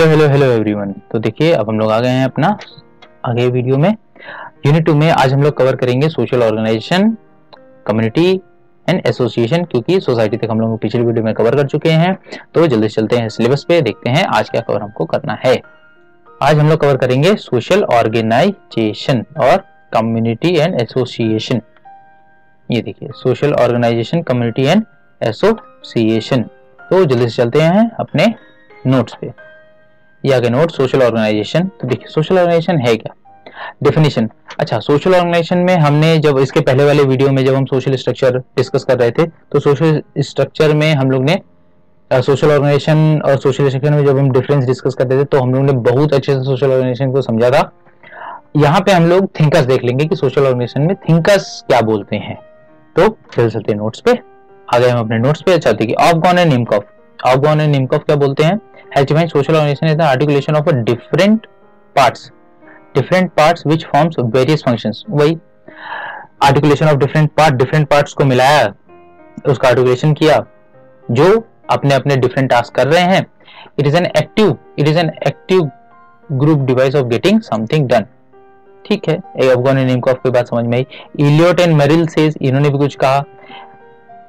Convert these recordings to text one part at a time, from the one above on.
Hello hello hello everyone. तो देखिए अब हम लोग आ गए हैं अपना आगे वीडियो में यूनिट 2 में। आज हम लोग कवर करेंगे social organisation, community and association, क्योंकि सोसाइटी तक हम लोग पिछले वीडियो में कवर कर चुके हैं। तो जल्दी से चलते हैं सिलेबस पे, देखते हैं आज क्या कवर हमको करना है। आज हम लोग कवर करेंगे सोशल ऑर्गेनाइजेशन और कम्युनिटी एंड एसोसिएशन। ये देखिए social organisation, community and association. तो जल्दी से चलते हैं अपने नोट्स पे। ये आगे नोट सोशल ऑर्गेनाइजेशन। तो देखिए सोशल ऑर्गेनाइजेशन है क्या, डेफिनेशन। अच्छा, सोशल ऑर्गेनाइजेशन में हमने जब इसके पहले वाले वीडियो में जब हम सोशल स्ट्रक्चर डिस्कस कर रहे थे, तो सोशल स्ट्रक्चर में हम लोग ने सोशल ऑर्गेनाइजेशन और सोशल स्ट्रक्चर में जब हम डिफरेंस डिस्कस करते थे तो हम लोग ने बहुत अच्छे से सोशल ऑर्गेनाइजेशन को समझा था। यहाँ पे हम लोग थिंकर्स देख लेंगे कि सोशल ऑर्गेनाइजेशन में थिंकर्स क्या बोलते हैं। तो चलते नोट्स पे, आ गए हम अपने नोट्स पे। अच्छा देखिए, ऑफगॉन एंड निमकॉफ। ऑफगॉन एंड निमकॉफ क्या बोलते हैं? Has defined social organization as the articulation of a different parts which forms various functions। वही articulation of different parts को मिलाया, उसका articulation किया, जो अपने अपने different tasks कर रहे हैं। It is an active group device of getting something done। ठीक है, ऑफगॉन एंड निमकॉफ की बात समझ में आई। इलियट एंड मेरिल सेज, इन्होंने भी कुछ कहा।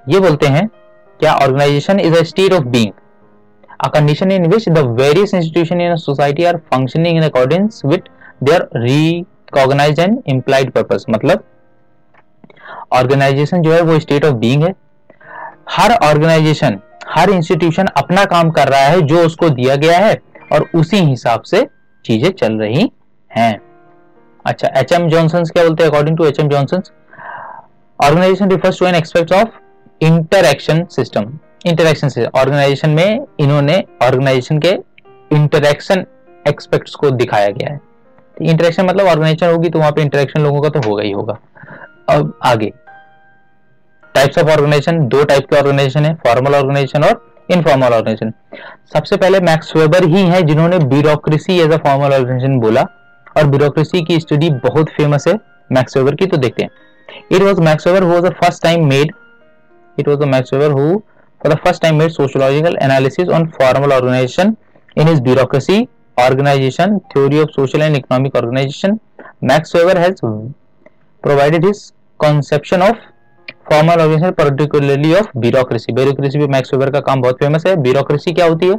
ये बोलते हैं क्या, organisation is a state of being, a condition in which the various institutions in a society are functioning in accordance with their recognized and implied purpose। मतलब ऑर्गेनाइजेशन जो है वो स्टेट ऑफ बीइंग है। हर ऑर्गेनाइजेशन, हर institution अपना काम कर रहा है जो उसको दिया गया है और उसी हिसाब से चीजें चल रही हैं। अच्छा, एच.एम. जॉनसन क्या बोलते हैं? According to H M. Johnson, organisation refers to an aspect of interaction system. Interaction से ऑर्गेनाइजेशन में इन्होंने ऑर्गेनाइजेशन के इंटरेक्शन एक्सपेक्ट्स को दिखाया गया है। इंटरेक्शन मतलब ऑर्गेनाइजेशन होगी तो वहां पे इंटरेक्शन लोगों का तो होगा ही होगा। अब आगे टाइप्स ऑफ ऑर्गेनाइजेशन, दो टाइप के ऑर्गेनाइजेशन है, फॉर्मल ऑर्गेनाइजेशन और इनफॉर्मल ऑर्गेनाइजेशन। सबसे पहले मैक्स वेबर ही है जिन्होंने bureaucracy as a formal organisation बोला, और ब्यूरोक्रेसी की स्टडी बहुत फेमस है मैक्स वेबर की। तो देखते हैं, it was max weber who was the first time made for the first time made sociological analysis on formal organization in his bureaucracy organization theory of social and economic organization। Max Weber has provided his conception of formal organization, particularly of bureaucracy। bureaucracy पे max weber का काम बहुत famous है। bureaucracy क्या होती है?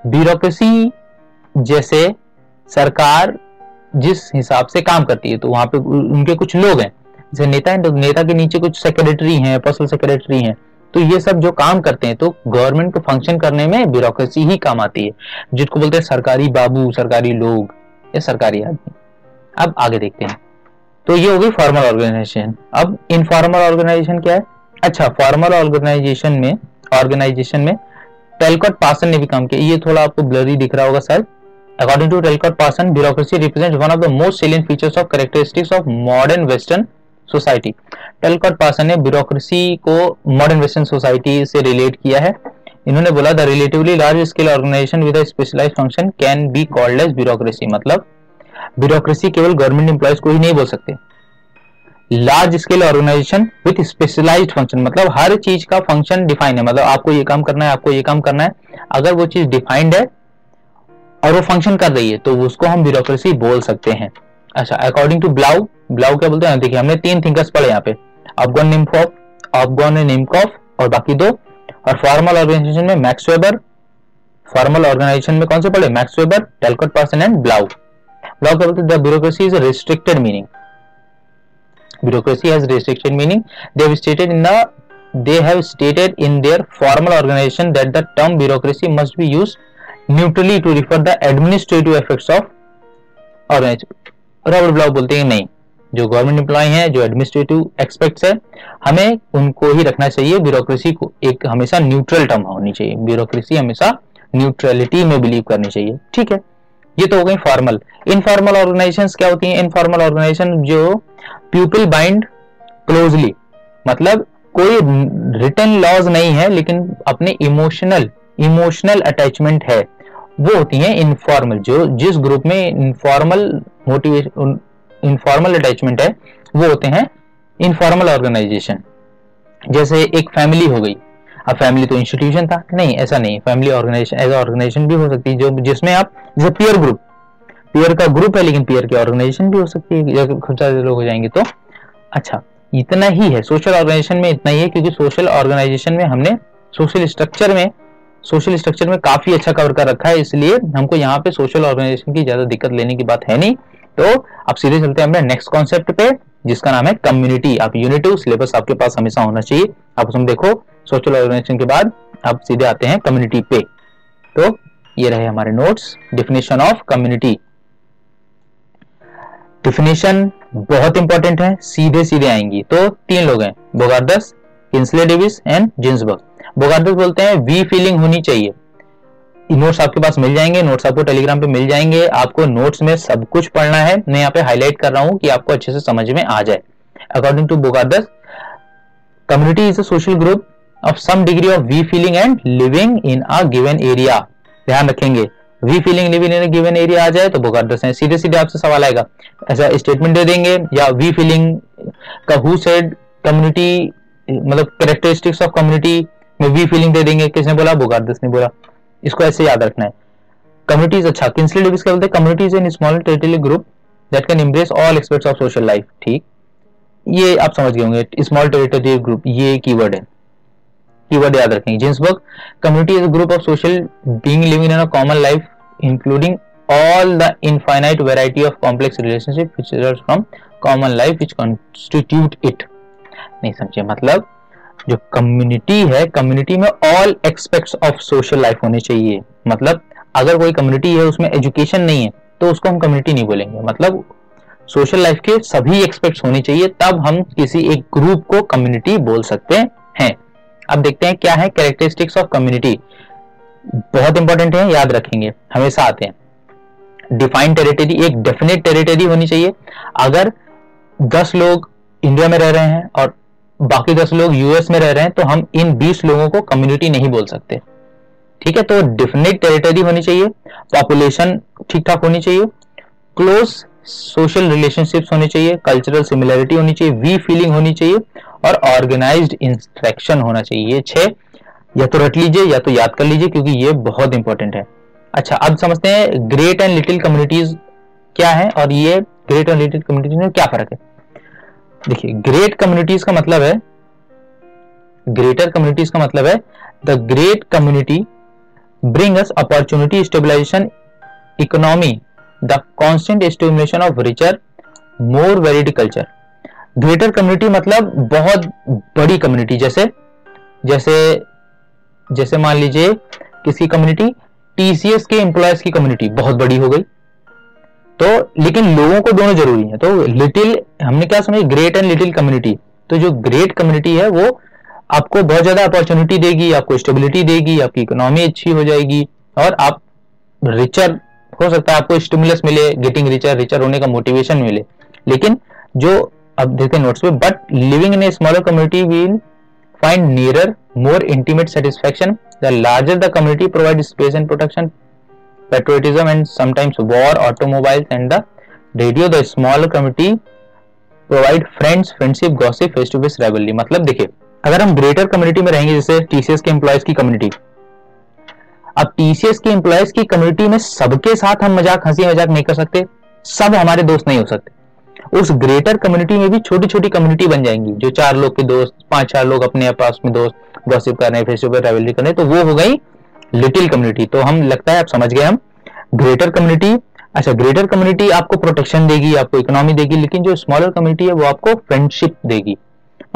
bureaucracy जैसे सरकार जिस हिसाब से काम करती है, तो वहां पे उनके कुछ लोग हैं, जैसे नेता हैं, तो नेता के नीचे कुछ सेक्रेटरी हैं, पर्सनल सेक्रेटरी हैं, तो ये सब जो काम करते हैं, तो गवर्नमेंट को फंक्शन करने में ब्यूरोक्रेसी ही काम आती है, जिसको बोलते हैं सरकारी बाबू, सरकारी लोग या सरकारी आदमी। अब आगे देखते हैं। तो ये हो गई फॉर्मल ऑर्गेनाइजेशन। अब इनफॉर्मल ऑर्गेनाइजेशन क्या है? अच्छा, फॉर्मल ऑर्गेनाइजेशन में टेलकॉट पार्सन ने भी काम किया। ये थोड़ा आपको ब्लरी दिख रहा होगा शायद। According to Talcott Parson, bureaucracy represents one of the most salient features of characteristics of modern western society. Talcott Parson ने ब्यूरोक्रेसी को मॉडर्न वेस्टर्न सोसाइटी से रिलेट किया है। इन्होंने बोला, the relatively large scale organisation with a specialised function can be called as bureaucracy. मतलब bureaucracy केवल government employees को ही नहीं बोल सकते। Large scale organisation with specialised function, मतलब हर चीज का फंक्शन डिफाइन है, मतलब आपको ये काम करना है, आपको ये काम करना है। अगर वो चीज डिफाइंड है और वो फंक्शन कर रही है तो उसको हम ब्यूरोक्रेसी बोल सकते हैं। अच्छा, अकॉर्डिंग टू ब्लाउ क्या बोलते हैं? देखिए हमने तीन थिंकर्स पढ़े यहाँ पे, ऑफगॉन एंड निमकॉफ और बाकी दो। और फॉर्मल ऑर्गेनाइजेशन में मैक्स वेबर, फॉर्मल ऑर्गेनाइजेशन में कौन से पढ़े? Max Weber, Talcott Parson and Blau क्या बोलते हैं? The bureaucracy is restricted meaning. Bureaucracy has restricted meaning. they have stated in their formal organization that the term bureaucracy must be used neutrally to refer the administrative effects of organization। Robert Blau बोलते हैं नहीं, जो government employ हैं, जो administrative aspects है, हमें उनको ही रखना चाहिए। ब्यूरोक्रेसी को एक हमेशा न्यूट्रल टर्म होनी चाहिए। ब्यूरोक्रेसी हमेशा न्यूट्रलिटी में बिलीव करनी चाहिए। ठीक है, ये तो हो गई फॉर्मल। इनफॉर्मल ऑर्गेनाइजेशंस क्या होती हैं? इनफॉर्मल ऑर्गेनाइजेशन जो पीपल बाइंड क्लोजली, मतलब कोई रिटन लॉज नहीं है लेकिन अपने इमोशनल अटैचमेंट है, वो होती हैं इनफॉर्मल। जो जिस ग्रुप में इनफॉर्मल अटैचमेंट है वो होते हैं इनफॉर्मल ऑर्गेनाइजेशन। जैसे एक फैमिली हो गई, अब फैमिली तो इंस्टीट्यूशन था, नहीं ऐसा नहीं, फैमिली ऑर्गेनाइजेशन एज ऑर्गेनाइजेशन भी हो सकती है, जो जिसमें आप जैसे पीयर ग्रुप, पीयर का ग्रुप है लेकिन पीयर की ऑर्गेनाइजेशन भी हो सकती है जब खूब सारे लोग हो जाएंगे तो। अच्छा इतना ही है सोशल ऑर्गेनाइजेशन में, इतना ही है, क्योंकि सोशल ऑर्गेनाइजेशन में हमने सोशल स्ट्रक्चर में काफी अच्छा कवर कर रखा है, इसलिए हमको यहाँ पे सोशल ऑर्गेनाइजेशन की ज्यादा दिक्कत लेने की बात है नहीं। तो अब सीधे चलते हैं अपने नेक्स्ट कॉन्सेप्ट पे जिसका नाम है कम्युनिटी। आप यूनिट 2 सिलेबस आपके पास हमेशा होना चाहिए। आप उसमें देखो सोशल ऑर्गेनाइजेशन के बाद आप सीधे आते हैं कम्युनिटी पे। तो ये रहे हमारे notes, definition of community. Definition बहुत इंपॉर्टेंट है, सीधे सीधे आएंगी। तो 3 लोग हैं, बोगार्दस, किंसले डेविस एंड जिन्सबर्ग। बोगार्दस बोलते हैं वी फीलिंग होनी चाहिए। नोट्स आपके पास मिल जाएंगे, नोट्स आपको टेलीग्राम पे मिल जाएंगे। आपको नोट्स में सब कुछ पढ़ना है, मैं यहाँ पे हाईलाइट कर रहा हूँ कि आपको अच्छे से समझ में आ जाए। According to Bogardus, community is a social group of some degree of we feeling and living in a given area. ध्यान रखेंगे, we feeling living in a given area आ जाए तो बोगार्दस है। सीधे सीधे आपसे सवाल आएगा, ऐसा स्टेटमेंट दे देंगे या वी फीलिंग का हु सेड कम्युनिटी, मतलब कैरेक्टरिस्टिक्स ऑफ कम्युनिटी में वी फीलिंग दे देंगे। किसने बोला? बोगार्दस ने बोला। इसको ऐसे याद रखना है। कम्युनिटीज, अच्छा किंसले डेविस क्या बोलते हैं? Communities in small territory group that can embrace all aspects of social life. ठीक, ये आप समझ गए होंगे, स्मॉल टेरिटरी ग्रुप, ये कीवर्ड है, कीवर्ड याद रखेंगे। Ginsburg, community is a group of social being living in a common life including all the infinite variety of complex relationship which results from common life which constitute it। नहीं समझे, मतलब जो community है, community में all aspects of social life होने चाहिए। मतलब अगर कोई कम्युनिटी है उसमें एजुकेशन नहीं है तो उसको हम कम्युनिटी नहीं बोलेंगे। मतलब सोशल लाइफ के सभी एक्सपेक्ट्स होने चाहिए, तब हम किसी एक ग्रुप को कम्युनिटी बोल सकते हैं। अब देखते हैं क्या है कैरेक्टरिस्टिक्स ऑफ कम्युनिटी। बहुत इंपॉर्टेंट है, याद रखेंगे, हमेशा आते हैं। डिफाइंड टेरिटरी, एक डेफिनेट टेरिटरी होनी चाहिए। अगर 10 लोग इंडिया में रह रहे हैं और बाकी 10 लोग यूएस में रह रहे हैं तो हम इन 20 लोगों को कम्युनिटी नहीं बोल सकते। ठीक है, तो डेफिनेट टेरिटरी होनी चाहिए, पॉपुलेशन ठीक ठाक होनी चाहिए, क्लोज सोशल रिलेशनशिप्स होने चाहिए, कल्चरल सिमिलरिटी होनी चाहिए, वी फीलिंग होनी चाहिए और ऑर्गेनाइज्ड इंस्ट्रक्शन होना चाहिए। ये 6 या तो रट लीजिए या तो याद कर लीजिए क्योंकि ये बहुत इंपॉर्टेंट है। अच्छा, अब समझते हैं ग्रेट एंड लिटिल कम्युनिटीज क्या है और ये ग्रेट एंड लिटिल कम्युनिटीज में क्या फर्क है। देखिए, ग्रेट कम्युनिटीज का मतलब है, ग्रेटर कम्युनिटीज का मतलब है the great community bring us opportunity, stabilisation, economy, the constant stimulation of richer more varied culture. Greater community मतलब बहुत बड़ी कम्युनिटी, जैसे मान लीजिए किसी कम्युनिटी, टीसीएस के एम्प्लॉयज की कम्युनिटी बहुत बड़ी हो गई तो, लेकिन लोगों को दोनों जरूरी है। तो लिटिल, हमने क्या समझे, ग्रेट एंड लिटिल कम्युनिटी। तो जो ग्रेट कम्युनिटी है वो आपको बहुत ज्यादा अपॉर्चुनिटी देगी, आपको स्टेबिलिटी देगी, आपकी इकोनॉमी अच्छी हो जाएगी और आप रिचर हो सकता है, आपको स्टिमुलस मिले, गेटिंग रिचर होने का मोटिवेशन मिले। लेकिन जो अब देखते हैं नोट्स में, but living in a smaller community will find nearer, more intimate satisfaction. The larger the community provides space and protection, patriotism and sometimes war, automobiles and the radio. The smaller community provide friends, friendship, gossip, face to face rivalry. मतलब देखिए, अगर हम greater community में रहेंगे, जैसे TCS के employees की community, अब टीसीएस के एम्प्लॉयज की कम्युनिटी में सबके साथ हम हंसी मजाक नहीं कर सकते, सब हमारे दोस्त नहीं हो सकते। उस ग्रेटर कम्युनिटी में भी छोटी छोटी कम्युनिटी बन जाएंगी, जो 4 लोग के दोस्त, 5-4 लोग अपने आपस में दोस्त, गॉसिप कर रहे हैं, फेस टू फेस राइवलरी कर रहे हैं, तो वो हो गई लिटिल कम्युनिटी। तो हम, लगता है आप समझ गए हम ग्रेटर कम्युनिटी। अच्छा, ग्रेटर कम्युनिटी आपको प्रोटेक्शन देगी, आपको इकोनॉमी देगी, लेकिन जो स्मॉलर कम्युनिटी है वो आपको फ्रेंडशिप देगी।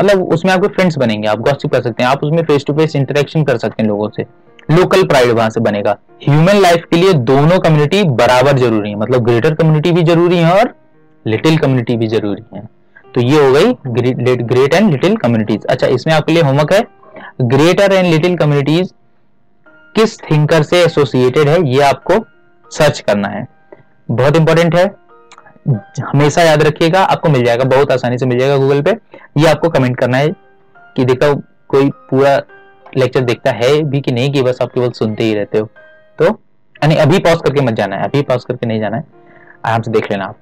मतलब उसमें आपके फ्रेंड्स बनेंगे, आप गॉसिप कर सकते हैं, आप उसमें फेस टू फेस इंटरेक्शन कर सकते हैं लोगों से, लोकल प्राइड वहां से बनेगा। ह्यूमन लाइफ के लिए दोनों कम्युनिटी बराबर जरूरी है, मतलब ग्रेटर कम्युनिटी भी जरूरी है और लिटिल कम्युनिटी भी जरूरी है। तो ये हो गई ग्रेट एंड लिटिल कम्युनिटीज। अच्छा, इसमें आपके लिए होमवर्क है, ग्रेटर एंड लिटिल कम्युनिटीज किस थिंकर से एसोसिएटेड है, ये आपको सर्च करना है, बहुत इंपॉर्टेंट है, हमेशा याद रखिएगा, आपको मिल जाएगा, बहुत आसानी से मिल जाएगा गूगल पे। ये आपको कमेंट करना है कि देखा कोई पूरा लेक्चर देखता है भी कि नहीं, कि बस आप केवल सुनते ही रहते हो। तो यानी अभी पॉज करके मत जाना है, अभी पॉज करके नहीं जाना है, आराम से देख लेना आप।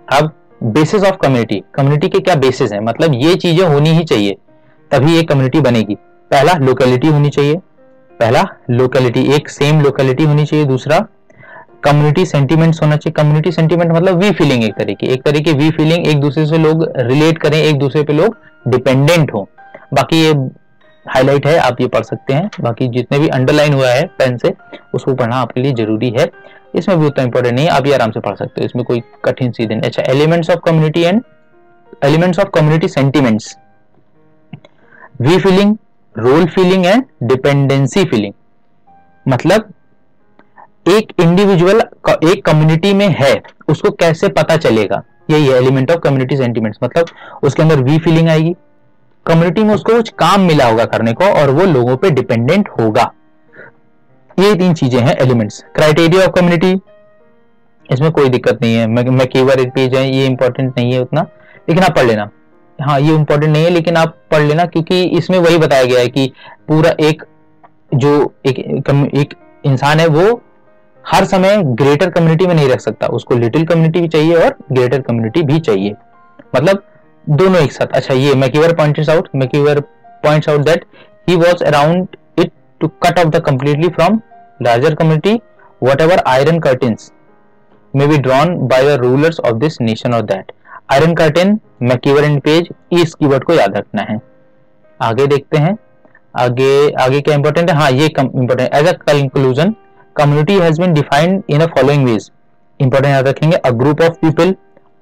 अब बेसिस ऑफ कम्युनिटी, कम्युनिटी के क्या बेसिस है, मतलब ये चीजें होनी ही चाहिए तभी एक कम्युनिटी बनेगी। पहला लोकेलिटी होनी चाहिए, पहला लोकेलिटी, एक सेम लोकेलिटी होनी चाहिए। दूसरा कम्युनिटी सेंटिमेंट्स होना चाहिए। कम्युनिटी सेंटिमेंट मतलब वी फीलिंग, एक तरीके वी फीलिंग, एक दूसरे से लोग रिलेट करें, एक दूसरे पे लोग डिपेंडेंट हो। बाकी ये हाईलाइट है, आप ये पढ़ सकते हैं। बाकी जितने भी अंडरलाइन हुआ है पेन से, उसको पढ़ना आपके लिए जरूरी है। इसमें भी उतना इंपॉर्टेंट नहीं है, आप ये आराम से पढ़ सकते हो, इसमें कोई कठिन चीज नहीं। अच्छा, elements of community and elements of community sentiments, we feeling, role feeling and dependency feeling. मतलब एक इंडिविजुअल एक कम्युनिटी में है, उसको कैसे पता चलेगा, यही है एलिमेंट ऑफ कम्युनिटी सेंटिमेंट्स। मतलब उसके अंदर वी फीलिंग आएगी, कम्युनिटी में उसको कुछ काम मिला होगा करने को और वो लोगों पे डिपेंडेंट होगा। ये तीन चीजें हैं एलिमेंट्स। क्राइटेरिया ऑफ कम्युनिटी, इसमें कोई दिक्कत नहीं है, मैकईवर पेज है, ये इंपॉर्टेंट नहीं है उतना, लेकिन आप पढ़ लेना। हाँ, ये इंपॉर्टेंट नहीं है लेकिन आप पढ़ लेना, क्योंकि इसमें वही बताया गया है कि पूरा एक इंसान है, वो हर समय ग्रेटर कम्युनिटी में नहीं रख सकता, उसको लिटिल कम्युनिटी भी चाहिए और ग्रेटर कम्युनिटी भी चाहिए, मतलब दोनों एक साथ। अच्छा, ये MacIver points out that he was around it to cut off the completely from larger community whatever iron curtains may be drawn by the rulers of this nation or that। Iron curtain, MacIver and Page, इस keyword को याद रखना है। आगे देखते हैं, आगे क्या इंपॉर्टेंट है। हाँ, ये important. As a conclusion, community has been defined in a following ways, important याद रखेंगे। A group of people,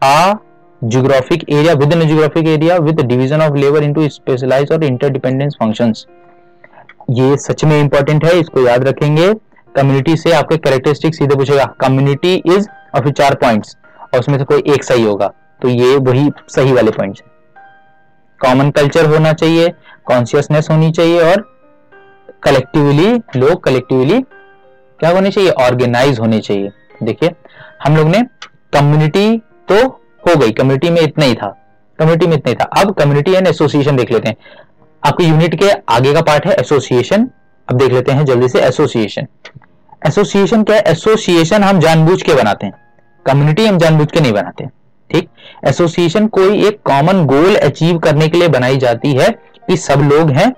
a geographic area, within a geographic area with the division of labor into specialized और interdependence functions। ये सच में important है, इसको याद रखेंगे। Community से आपके कैरेक्टरिस्टिक सीधे पूछेगा, कम्युनिटी इज, और फिर 4 पॉइंट्स और उसमें से कोई एक सही होगा, तो ये वही सही वाले पॉइंट्स हैं। कॉमन कल्चर होना चाहिए, कॉन्शियसनेस होनी चाहिए और लोग कलेक्टिवली क्या होने चाहिए, ऑर्गेनाइज होने चाहिए। देखिए, हम लोग ने कम्युनिटी तो हो गई, कम्युनिटी में इतना ही था। अब कम्युनिटी एंड एसोसिएशन देख लेते हैं। आपके यूनिट के आगे का पार्ट है एसोसिएशन। अब देख लेते हैं जल्दी से एसोसिएशन। एसोसिएशन क्या है? एसोसिएशन हम जानबूझ के बनाते हैं, कम्युनिटी हम जानबूझ के नहीं बनाते। ठीक, एसोसिएशन कोई एक कॉमन गोल अचीव करने के लिए बनाई जाती है कि सब लोग हैं,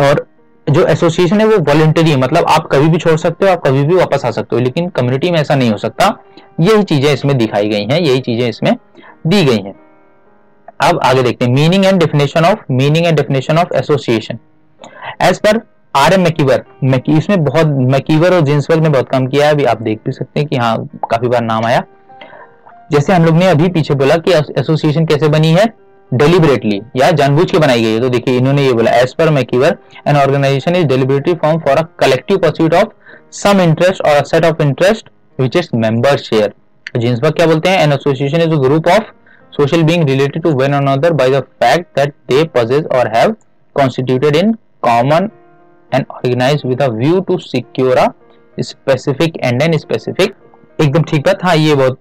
और जो एसोसिएशन है वो वॉलंटरी है, मतलब आप कभी भी छोड़ सकते हो, आप कभी भी वापस आ सकते हो, लेकिन कम्युनिटी में ऐसा नहीं हो सकता। यही चीजें इसमें दिखाई गई हैं, यही चीजें इसमें दी गई हैं। अब आगे देखते हैं meaning and definition of association as per आर.एम. मैकईवर। इसमें बहुत मैकईवर और जिन्सबर्ग ने बहुत काम किया है, अभी आप देख भी सकते हैं कि हाँ काफी बार नाम आया। जैसे हम लोग ने अभी पीछे बोला कि एसोसिएशन कैसे बनी है, डेलिबरेटली या जानबूझ के बनाई गई है। तो देखिए इन्होंने ये बोला, as per MacIver an organisation is deliberately form for a collective pursuit of some interest और a set of interest which its members share. Ginsberg क्या बोलते हैं, an association is a group of social being related to one another by the fact that they possess or have constituted in common and organized with a view to secure a specific end and specific। एकदम ठीक बात। हाँ, ये बहुत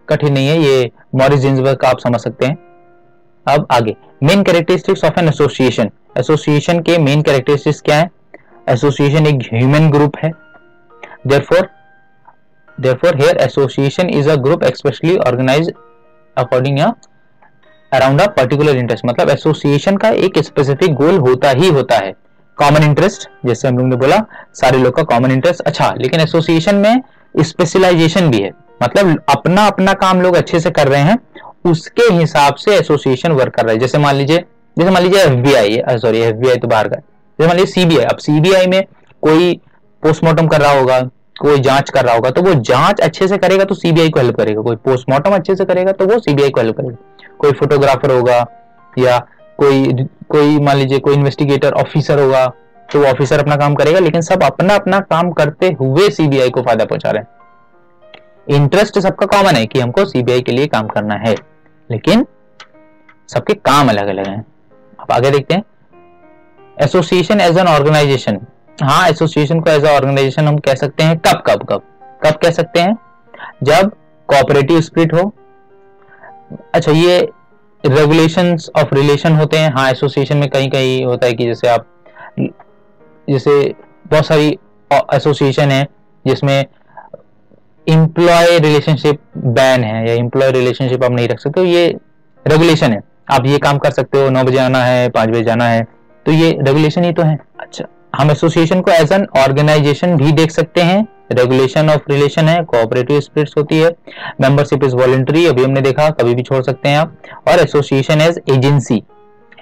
कठिन नहीं है, ये मॉरिस जिन्सबर्ग का आप समझ सकते हैं। अब आगे main characteristics of an association. Association के मेन कैरेक्टरिस्टिक्स क्या है? एसोसिएशन एक ह्यूमन ग्रुप है, therefore here association is a group especially organized according या अराउंड अ पर्टिकुलर इंटरेस्ट। मतलब एसोसिएशन का एक स्पेसिफिक गोल होता ही होता है, कॉमन इंटरेस्ट, जैसे हम लोग ने बोला सारे लोग का कॉमन इंटरेस्ट। अच्छा, लेकिन एसोसिएशन में स्पेशलाइजेशन भी है, मतलब अपना अपना काम लोग अच्छे से कर रहे हैं, उसके हिसाब से एसोसिएशन वर्क कर रहा है। जैसे मान लीजिए एफबीआई तो बाहर का, जैसे मान लीजिए सीबीआई। अब सीबीआई में कोई पोस्टमार्टम कर रहा होगा, कोई जांच कर रहा होगा, तो वो जांच अच्छे से करेगा तो सीबीआई को हेल्प करेगा, कोई पोस्टमार्टम अच्छे से करेगा तो वो सीबीआई को हेल्प करेगा। कोई फोटोग्राफर होगा या कोई मान लीजिए कोई इन्वेस्टिगेटर ऑफिसर होगा, तो वो ऑफिसर अपना काम करेगा, लेकिन सब अपना अपना काम करते हुए सीबीआई को फायदा पहुंचा रहे हैं। इंटरेस्ट सबका कॉमन है कि हमको सीबीआई के लिए काम करना है, लेकिन सबके काम अलग अलग हैं। अब आगे देखते हैं एसोसिएशन एज एन ऑर्गेनाइजेशन। हाँ, एसोसिएशन को एज अ ऑर्गेनाइजेशन हम कह सकते हैं कब कह सकते हैं? जब कोऑपरेटिव स्पिरिट हो। अच्छा, ये रेगुलेशंस ऑफ रिलेशन होते हैं। हाँ, एसोसिएशन में कहीं कहीं होता है कि जैसे बहुत सारी एसोसिएशन है जिसमें एम्प्लॉय रिलेशनशिप बैन है या एम्प्लॉय रिलेशनशिप आप नहीं रख सकते, तो ये रेगुलेशन है। आप ये काम कर सकते हो, 9 बजे आना है, 5 बजे जाना है, तो ये रेगुलेशन ही तो है। अच्छा, हम एसोसिएशन को एज एन ऑर्गेनाइजेशन भी देख सकते हैं। रेगुलेशन ऑफ रिलेशन है, कोऑपरेटिव स्पिरिट्स होती है, मेंबरशिप इज वॉलंटरी, अभी हमने देखा कभी भी छोड़ सकते हैं आप, और एसोसिएशन एज एजेंसी,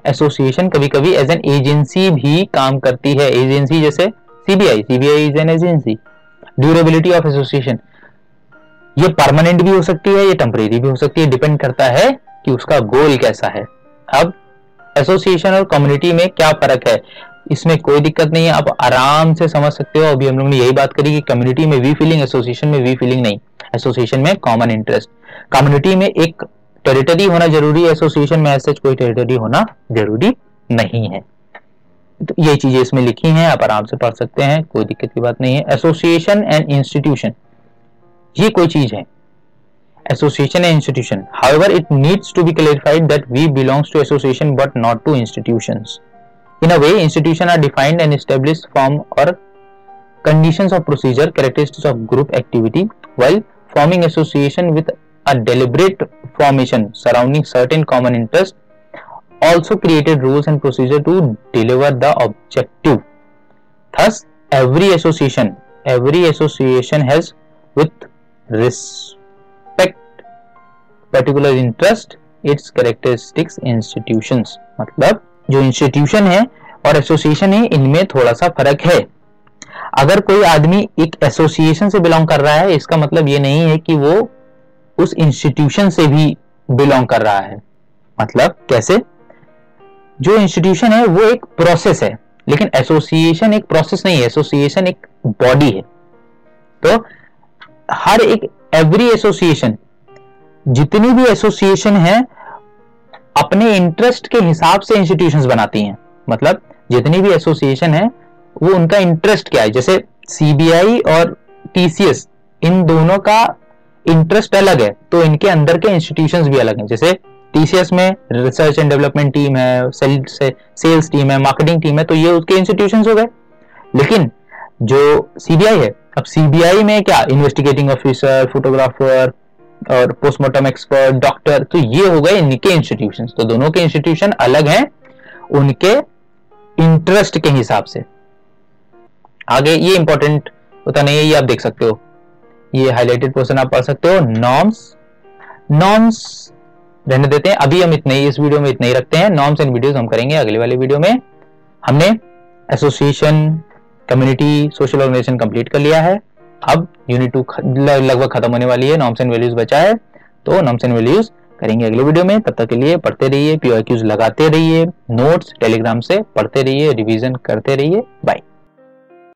एसोसिएशन कभी कभी एज एन एजेंसी भी काम करती है, एजेंसी जैसे CBI, CBI is an agency. Durability of association, ये परमानेंट भी हो सकती है, ये टेम्परेरी भी हो सकती है, डिपेंड करता है कि उसका गोल कैसा है। अब एसोसिएशन और कम्युनिटी में क्या फर्क है, इसमें कोई दिक्कत नहीं है, आप आराम से समझ सकते हो। अभी हम लोग ने यही बात करी कि कम्युनिटी में वी फीलिंग, एसोसिएशन में वी फीलिंग नहीं। एसोसिएशन में कॉमन इंटरेस्ट, कम्युनिटी में एक टेरिटरी होना जरूरी है, एसोसिएशन में ऐसा कोई टेरिटरी होना जरूरी नहीं है। तो ये चीजें इसमें लिखी हैं, आप आराम से पढ़ सकते हैं, कोई दिक्कत की बात नहीं है। एसोसिएशन एंड इंस्टीट्यूशन, ये कोई चीज है, association and institution. However it needs to be clarified that we belongs to association but not to institutions. In a way, institutions are defined and established form or conditions of procedure, characteristics of group activity, while forming association with a deliberate formation surrounding certain common interests also created rules and procedure to deliver the objective. Thus, every association has with respect particular interest, its characteristics, institutions. मतलब जो institution है और association है, इनमें थोड़ा सा फर्क है। अगर कोई आदमी एक एसोसिएशन से बिलोंग कर रहा है, इसका मतलब ये नहीं है कि वो उस इंस्टीट्यूशन से भी बिलोंग कर रहा है। मतलब कैसे, जो इंस्टीट्यूशन है वो एक प्रोसेस है, लेकिन एसोसिएशन एक प्रोसेस नहीं है, एसोसिएशन एक बॉडी है। तो हर एक एवरी एसोसिएशन, जितनी भी एसोसिएशन है अपने इंटरेस्ट के हिसाब से इंस्टीट्यूशंस बनाती हैं। मतलब जितनी भी एसोसिएशन है वो उनका इंटरेस्ट क्या है, जैसे सीबीआई और टीसीएस, इन दोनों का इंटरेस्ट अलग है, तो इनके अंदर के इंस्टीट्यूशंस भी अलग हैं। जैसे टीसीएस में रिसर्च एंड डेवलपमेंट टीम है, सेल्स टीम है, मार्केटिंग टीम है, तो ये उसके इंस्टीट्यूशंस हो गए। लेकिन जो सीबीआई है, अब सीबीआई में क्या, इन्वेस्टिगेटिंग ऑफिसर, फोटोग्राफर और पोस्टमार्टम एक्सपर्ट, डॉक्टर, तो ये हो गए इनके इंस्टीट्यूशंस। तो दोनों के इंस्टीट्यूशन अलग हैं उनके इंटरेस्ट के हिसाब से। आगे ये इंपॉर्टेंट होता नहीं है, ये आप देख सकते हो, ये हाईलाइटेड पोर्शन आप पढ़ सकते हो। नॉर्म्स रहने देते हैं, अभी हम इतने ही इस वीडियो में इतने ही रखते हैं। नॉर्म्स एंड वीडियोस हम करेंगे अगले वाले वीडियो में। हमने association, community, social organisation complete कर लिया है। अब यूनिट 2 लगभग खत्म होने वाली है, नॉर्म्स एंड वैल्यूज बचा है, तो नॉर्म्स एंड वैल्यूज करेंगे अगले वीडियो में। तब तक के लिए पढ़ते रहिए, पीओक्यूज लगाते रहिए, नोट्स टेलीग्राम से पढ़ते रहिए, रिवीजन करते रहिए। बाय।